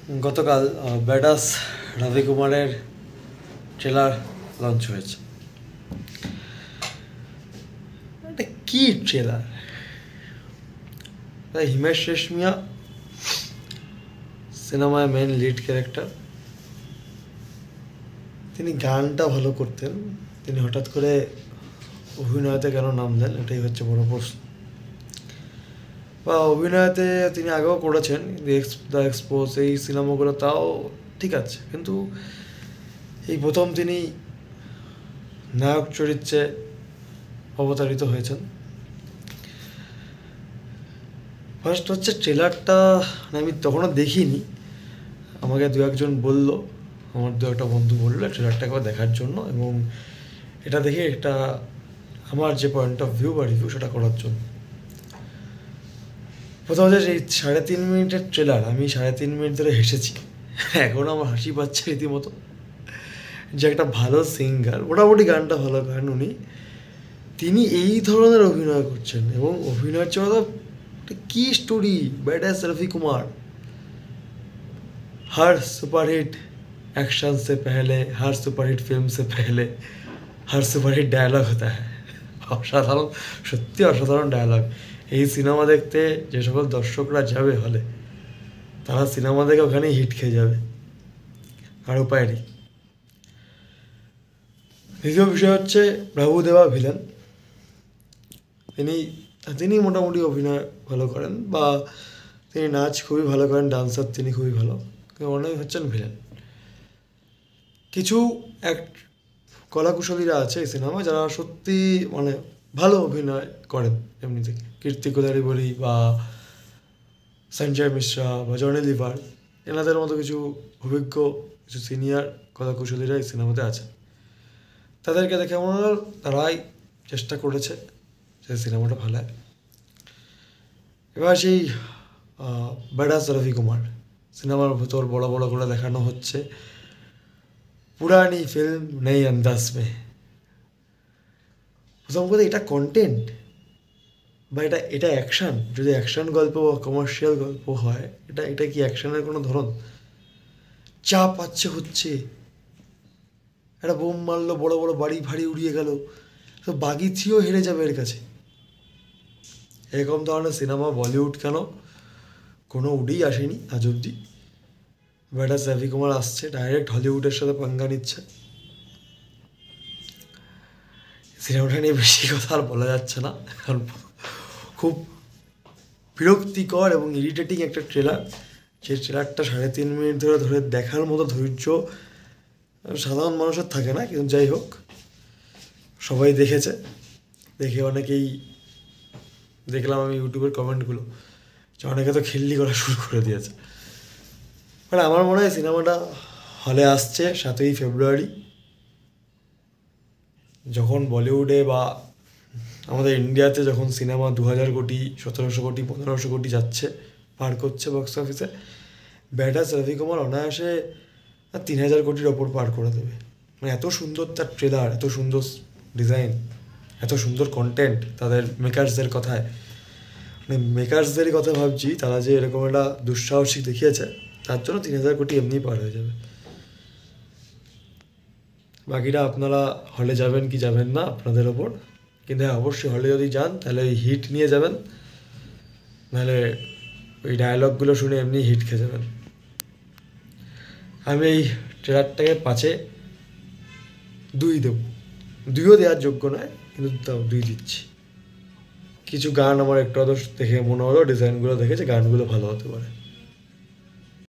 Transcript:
গতকাল ব্যাডাস রবি কুমারের trailer launch হয়েছে। এটা কি ট্রেলার! হিমেশ রেশমিয়া সিনেমায় মেন লিড ক্যারেক্টার। তিনি গানটা ভালো করতেন, তিনি হঠাৎ করে অভিনয়তে কেন নাম দেন এটাই হচ্ছে বড় প্রশ্ন। বা অভিনয়তে তিনি আগেও করেছেন, দ্য এক্সপোজ এই সিনেমাগুলো তাও ঠিক আছে, কিন্তু এই প্রথম তিনি নায়ক চরিত্রে অবতারিত হয়েছেন। ফার্স্ট হচ্ছে ট্রেলারটা আমি তখনও দেখিনি, আমাকে দু একজন বললো, আমার দু একটা বন্ধু বললো ট্রেলারটা একবার দেখার জন্য, এবং এটা দেখে এটা আমার যে পয়েন্ট অফ ভিউ বা রিভিউ সেটা করার জন্য। প্রথম হচ্ছে এই 3.5 মিনিটের ট্রেলার, আমি 3.5 মিনিট ধরে হেসেছি, এখনও আমার হাসি পাচ্ছে রীতিমতো। যে একটা ভালো সিঙ্গার, মোটামুটি গানটা ভালো গান উনি, তিনি এই ধরনের অভিনয় করছেন, এবং অভিনয়ের জন্য কি স্টোরি! ব্যাডাস রবি कुमार हर सुपरहिट एक्शन से पहले, हर सुपरहिट फिल्म से पहले हर सुपरहिट डायलॉग होता है। অসাধারণ, সত্যি অসাধারণ ডায়লগ। এই সিনেমা দেখতে যে সকল দর্শকরা যাবে হলে, তারা সিনেমা দেখে ওখানেই হিট খেয়ে যাবে, আর উপায় নেই। দ্বিতীয় বিষয় হচ্ছে প্রভুদেবা ভিলেন, তিনি মোটামুটি অভিনয় ভালো করেন, বা তিনি নাচ খুবই ভালো করেন, ডান্সার তিনি খুবই ভালো, অনেক হচ্ছেন ভিলেন। কিছু কলাকুশলীরা আছে এই সিনেমা যারা সত্যি মানে ভালো অভিনয় করেন এমনিতে, কীর্তি কোদারি বলি বা সঞ্জয় মিশ্রা বা জনি লিভার, এনাদের মতো কিছু অভিজ্ঞ কিছু সিনিয়র কলাকুশলীরা এই সিনেমাতে আছেন। তাদেরকে দেখে মনে হল তারাই চেষ্টা করেছে যে সিনেমাটা ভালো হয়। এবার সেই ব্যাডাস রবি কুমার সিনেমার ভেতর বড় বড় করে দেখানো হচ্ছে পুরানি ফিল্ম নেই আন্দাজ মে। প্রথম কথা, এটা কন্টেন্ট বা এটা অ্যাকশান? যদি অ্যাকশান গল্প বা কমার্শিয়াল গল্প হয়, এটা কি অ্যাকশানের কোনো ধরন? চা পাচ্ছে হচ্ছে, একটা বোম মারলো, বড় বড় বাড়ি ভারী উড়িয়ে গেল, তো বাগি থিও হেরে যাবে এর কাছে। এরকম ধরনের সিনেমা বলিউড কেন কোনো উডেই আসেনি আজ অব্দি। ব্যাডাস রবি কুমার আসছে, ডাইরেক্ট হলিউডের সাথে পাঙ্গা নিচ্ছে। সিনেমাটা নিয়ে বেশি কথা আর বলা যাচ্ছে না, কারণ খুব বিরক্তিকর এবং ইরিটেটিং একটা ট্রেলার। যে ট্রেলারটা 3.5 মিনিট ধরে দেখার মতো ধৈর্য সাধারণ মানুষের থাকে না, কিন্তু যাই হোক, সবাই দেখেছে। দেখে অনেকেই দেখলাম আমি ইউটিউবের কমেন্টগুলো, যে অনেকে তো খিল্লি করা শুরু করে দিয়েছে। মানে আমার মনে হয় সিনেমাটা হলে আসছে 7ই ফেব্রুয়ারি, যখন বলিউডে বা আমাদের ইন্ডিয়াতে যখন সিনেমা 2000 কোটি, 1700 কোটি, 1500 কোটি যাচ্ছে, পার করছে বক্স অফিসে, ব্যাডাস রবি কুমার অনায়াসে 3000 কোটির ওপর পার করে দেবে। মানে এত সুন্দর তার ট্রেলার, এত সুন্দর ডিজাইন, এত সুন্দর কন্টেন্ট তাদের মেকার্সদের কথায়। মানে মেকার্সদেরই কথা ভাবছি, তারা যে এরকম একটা দুঃসাহসিক দেখিয়েছে, তার জন্য 3000 কোটি এমনি পার হয়ে যাবে। বাকিটা আপনারা হলে যাবেন কি যাবেন না আপনাদের ওপর, কিন্তু হ্যাঁ, অবশ্যই হলে যদি যান তাহলে ওই হিট নিয়ে যাবেন, নাহলে ওই ডায়লগগুলো শুনে এমনি হিট খেয়ে যাবেন। আমি এই ট্রেলারটাকে 5-এ 2 দেব, 2ও দেওয়ার যোগ্য নয়, কিন্তু তাও 2 দিচ্ছি। কিছু গান আমার একটু আধ দেখে মনে হলো, ডিজাইনগুলো দেখেছে গানগুলো ভালো হতে পারে।